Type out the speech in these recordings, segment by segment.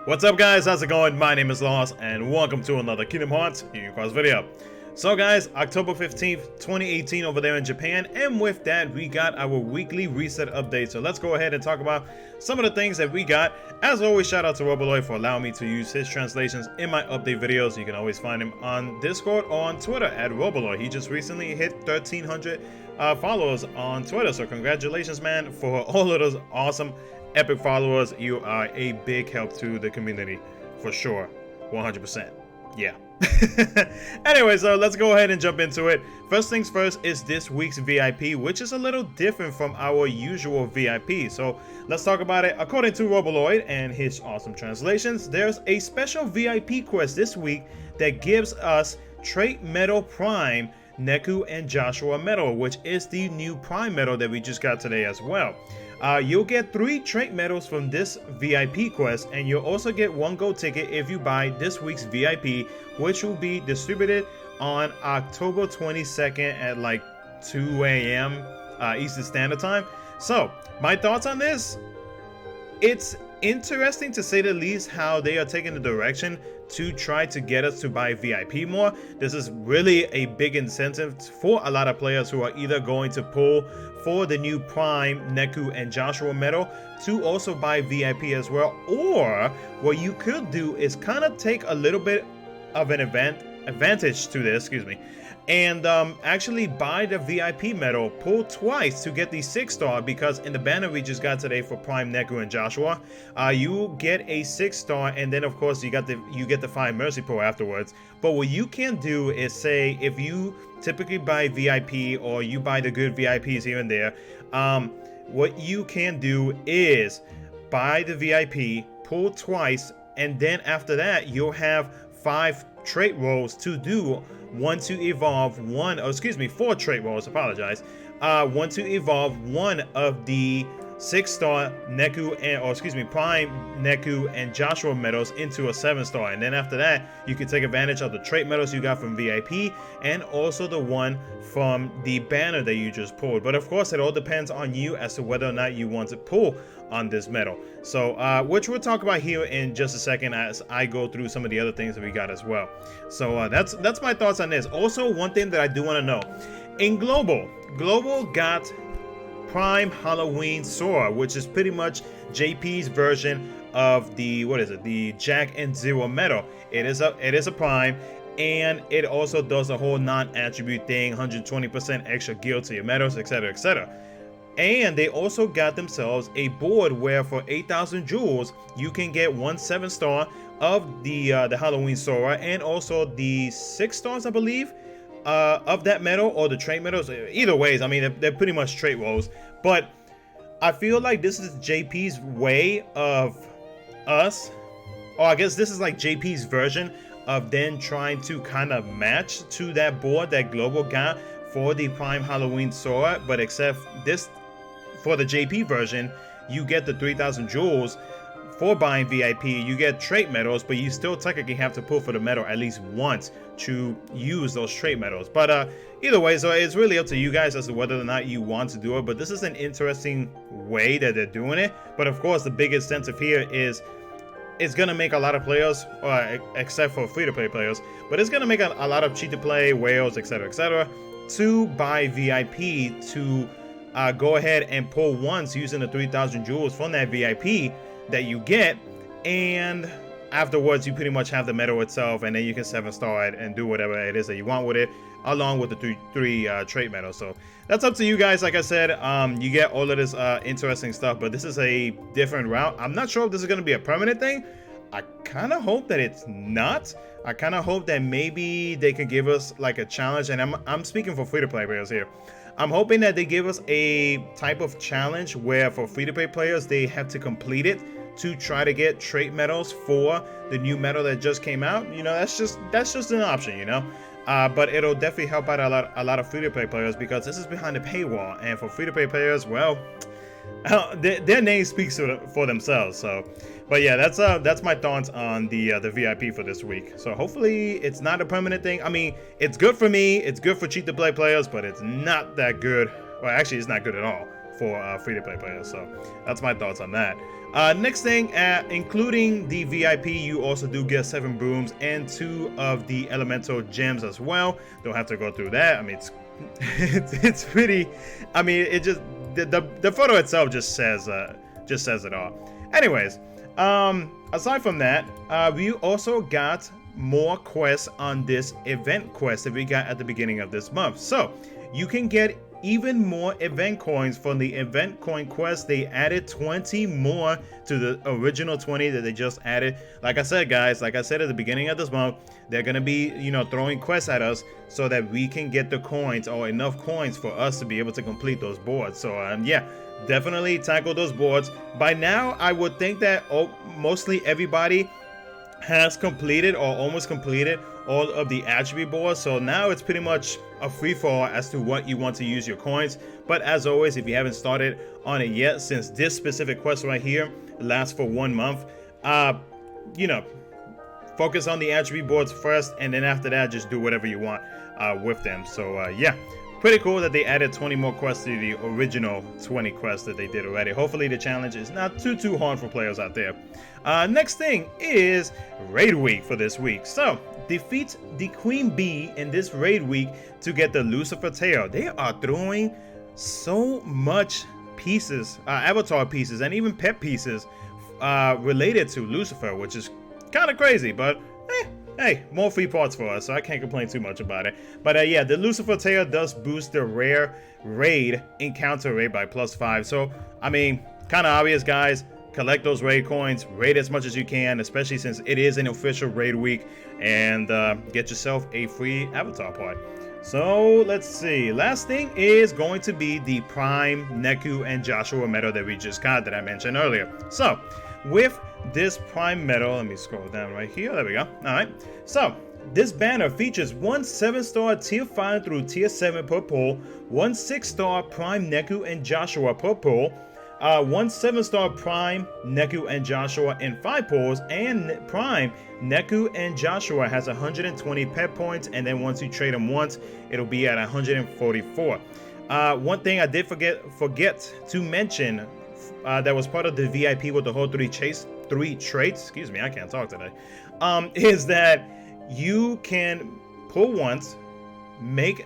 What's up guys, how's it going? My name is Lost and welcome to another Kingdom Hearts KHUx video. So guys, October 15th, 2018 over there in Japan, and with that we got our weekly reset update. So let's go ahead and talk about some of the things that we got. As always, shout out to ROBOLOID for allowing me to use his translations in my update videos. You can always find him on Discord or on Twitter at ROBOLOID. He just recently hit 1,300 followers on Twitter, so congratulations man for all of those awesome epic followers. You are a big help to the community for sure, 100%. Yeah. Anyway, so let's go ahead and jump into it. First things first is this week's VIP, which is a little different from our usual VIP. So let's talk about it. According to ROBOLOID and his awesome translations, there's a special VIP quest this week that gives us Trait Medal Prime Neku and Joshua Medal, which is the new Prime Medal that we just got today as well. You'll get 3 trait medals from this VIP quest, and you'll also get 1 gold ticket if you buy this week's VIP, which will be distributed on October 22nd at like 2 a.m. Eastern Standard Time. So my thoughts on this: it's interesting to say the least how they are taking the direction to try to get us to buy VIP more. This is really a big incentive for a lot of players who are either going to pull for the new Prime, Neku, and Joshua medal to also buy VIP as well. Or what you could do is kind of take a little bit of an advantage to this, and actually buy the VIP medal, pull twice to get the 6-star, because in the banner we just got today for Prime, Neku, and Joshua, you get a 6-star, and then of course you get the 5 Mercy Pro afterwards. But what you can do is say, if you typically buy VIP or you buy the good VIPs here and there, what you can do is buy the VIP, pull twice, and then after that you'll have 5 trait rolls to do. 1 to evolve 4 trait rolls, apologize. 1 to evolve 1 of the 6-star Neku and Prime Neku and Joshua medals into a 7-star, and then after that you can take advantage of the trait medals you got from VIP and also the one from the banner that you just pulled. But of course it all depends on you as to whether or not you want to pull on this medal, so which we'll talk about here in just a second as I go through some of the other things that we got as well. So that's my thoughts on this. Also, one thing that I do want to know, in Global got Prime Halloween Sora, which is pretty much JP's version of the the Jack and Zero medal. It is a Prime, and it also does a whole non-attribute thing, 120% extra gear to your medals, etc, etc. And they also got themselves a board where for 8,000 jewels you can get 1 7-star of the Halloween Sora, and also the 6 stars, I believe, of that medal, or the trait medals. Either ways, I mean, they're pretty much trait rolls. But I feel like this is JP's way of us, or I guess this is like JP's version of then trying to kind of match to that board that Global got for the Prime Halloween Sora. But except this, for the JP version, you get the 3,000 jewels for buying VIP, you get trait medals, but you still technically have to pull for the medal at least once to use those trait medals. But either way, so it's really up to you guys as to whether or not you want to do it. But this is an interesting way that they're doing it. But of course, the big incentive here is it's gonna make a lot of players, except for free-to-play players, but it's gonna make a lot of cheat-to-play whales, etc, to buy VIP, to go ahead and pull once using the 3,000 jewels from that VIP that you get, and afterwards you pretty much have the medal itself, and then you can 7-star it and do whatever it is that you want with it, along with the three trait medals. So that's up to you guys. Like I said, you get all of this interesting stuff, but this is a different route. I'm not sure if this is going to be a permanent thing. I kind of hope that it's not. I kind of hope that maybe they can give us like a challenge, and I'm speaking for free-to-play players here. I'm hoping that they give us a type of challenge where for free-to-play players they have to complete it to try to get trait medals for the new medal that just came out. You know, that's just an option, you know. But it'll definitely help out a lot of free-to-play players, because this is behind the paywall, and for free-to-play players, well, their name speaks for themselves. So, but yeah, that's my thoughts on the VIP for this week. So hopefully it's not a permanent thing. I mean, it's good for me, it's good for cheat-to-play players, but it's not that good. Well, actually, it's not good at all for free-to-play players. So that's my thoughts on that. Next thing, including the VIP, you also do get 7 brooms and 2 of the elemental gems as well. Don't have to go through that. I mean, it's pretty. I mean, it just the photo itself just says it all. Anyways, aside from that, we also got more quests on this event quest that we got at the beginning of this month. So you can get even more event coins from the event coin quest. They added 20 more to the original 20 that they just added. Like I said, guys, like I said at the beginning of this month, they're gonna be, you know, throwing quests at us so that we can get the coins, or enough coins for us to be able to complete those boards. So yeah, definitely tackle those boards. By now, I would think that mostly everybody has completed or almost completed all of the attribute boards. So now it's pretty much a free-for-all as to what you want to use your coins. But as always, if you haven't started on it yet, since this specific quest right here lasts for 1 month, you know, focus on the attribute boards first, and then after that, just do whatever you want with them. So yeah, pretty cool that they added 20 more quests to the original 20 quests that they did already. Hopefully the challenge is not too hard for players out there. Next thing is raid week for this week. So defeat the Queen Bee in this raid week to get the Lucifer tail. They are throwing so much pieces, avatar pieces, and even pet pieces related to Lucifer, which is kind of crazy, but hey, more free parts for us, so I can't complain too much about it. But yeah, the Lucifer tail does boost the rare raid encounter rate by +5. So I mean, kind of obvious, guys. Collect those raid coins, raid as much as you can, especially since it is an official raid week, and get yourself a free avatar part. So let's see. Last thing is going to be the Prime Neku and Joshua medal that we just got, that I mentioned earlier. So with this Prime medal, let me scroll down right here. There we go. All right. So this banner features 1 7-star tier 5 through tier 7 per pull, 1 6-star Prime Neku and Joshua per pull, 1 7-star Prime Neku and Joshua in 5 pulls, and Prime Neku and Joshua has 120 pet points, and then once you trade them once, it'll be at 144. One thing I did forget to mention that was part of the VIP with the whole 3 traits, excuse me, I can't talk today, is that you can pull once, make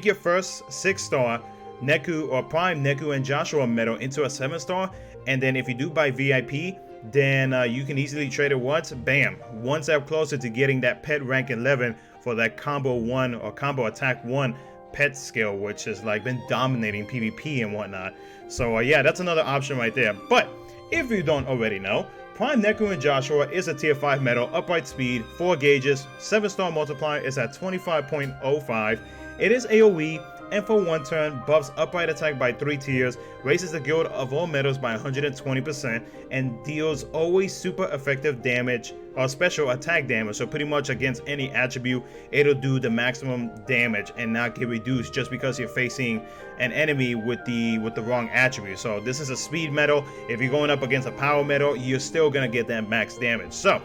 your first 6-star Neku or Prime Neku and Joshua medal into a 7-star, and then if you do buy VIP, then you can easily trade it once, bam, one step closer to getting that pet rank 11 for that combo 1 or combo attack 1 pet skill, which has like been dominating PvP and whatnot. So yeah, that's another option right there. But if you don't already know, Prime Neku and Joshua is a tier 5 medal, upright speed, 4 gauges, 7-star multiplier is at 25.05. It is AoE, and for 1 turn, buffs upright attack by 3 tiers, raises the guild of all medals by 120%, and deals always super effective damage or special attack damage. So pretty much against any attribute, it'll do the maximum damage and not get reduced just because you're facing an enemy with the wrong attribute. So this is a speed medal. If you're going up against a power medal, you're still gonna get that max damage. So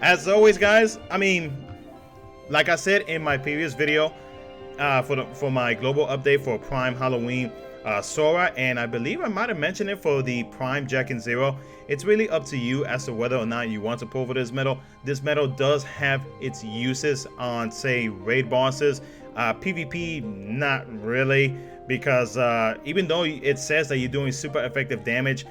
as always, guys, I mean, like I said in my previous video, for my global update for Prime Halloween Sora, and I believe I might have mentioned it for the Prime Jack and Zero, it's really up to you as to whether or not you want to pull for this medal. This medal does have its uses on, say, raid bosses. PvP, not really, because even though it says that you're doing super effective damage,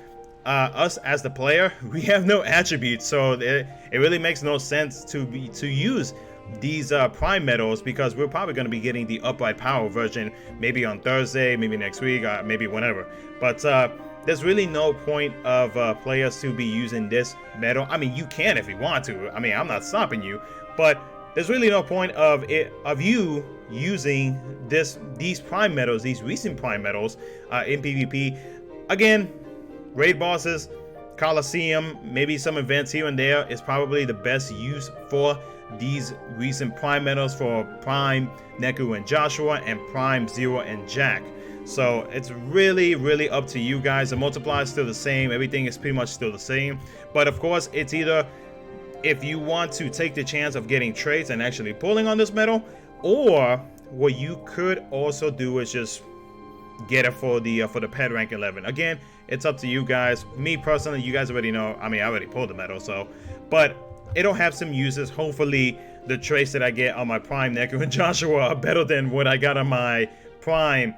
us as the player, we have no attributes, so it really makes no sense to use these Prime medals, because we're probably going to be getting the upright power version maybe on Thursday, maybe next week, maybe whenever. But there's really no point of players to be using this medal. I mean, you can if you want to. I mean, I'm not stopping you, but there's really no point of you using these Prime medals, these recent Prime medals in PvP. Again, raid bosses, Coliseum, maybe some events here and there is probably the best use for these recent Prime medals for Prime Neku and Joshua and Prime Zero and Jack. So it's really up to you guys. The multiplier is still the same, everything is pretty much still the same, but of course it's either if you want to take the chance of getting trades and actually pulling on this medal, or what you could also do is just get it for the pet rank 11. Again, it's up to you guys. Me personally, you guys already know. I mean, I already pulled the medal, so, but it'll have some uses. Hopefully, the traits that I get on my Prime Neku and Joshua are better than what I got on my Prime.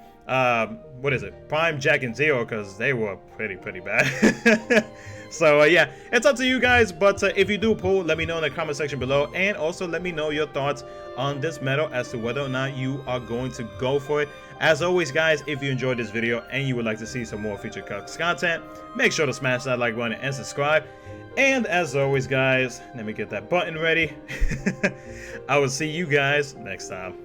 What is it? Prime Jack and Zero, because they were pretty bad. So yeah, it's up to you guys, but if you do pull, let me know in the comment section below, and also let me know your thoughts on this medal as to whether or not you are going to go for it. As always, guys, if you enjoyed this video and you would like to see some more featured KHUx content, make sure to smash that like button and subscribe. And as always, guys, let me get that button ready. I will see you guys next time.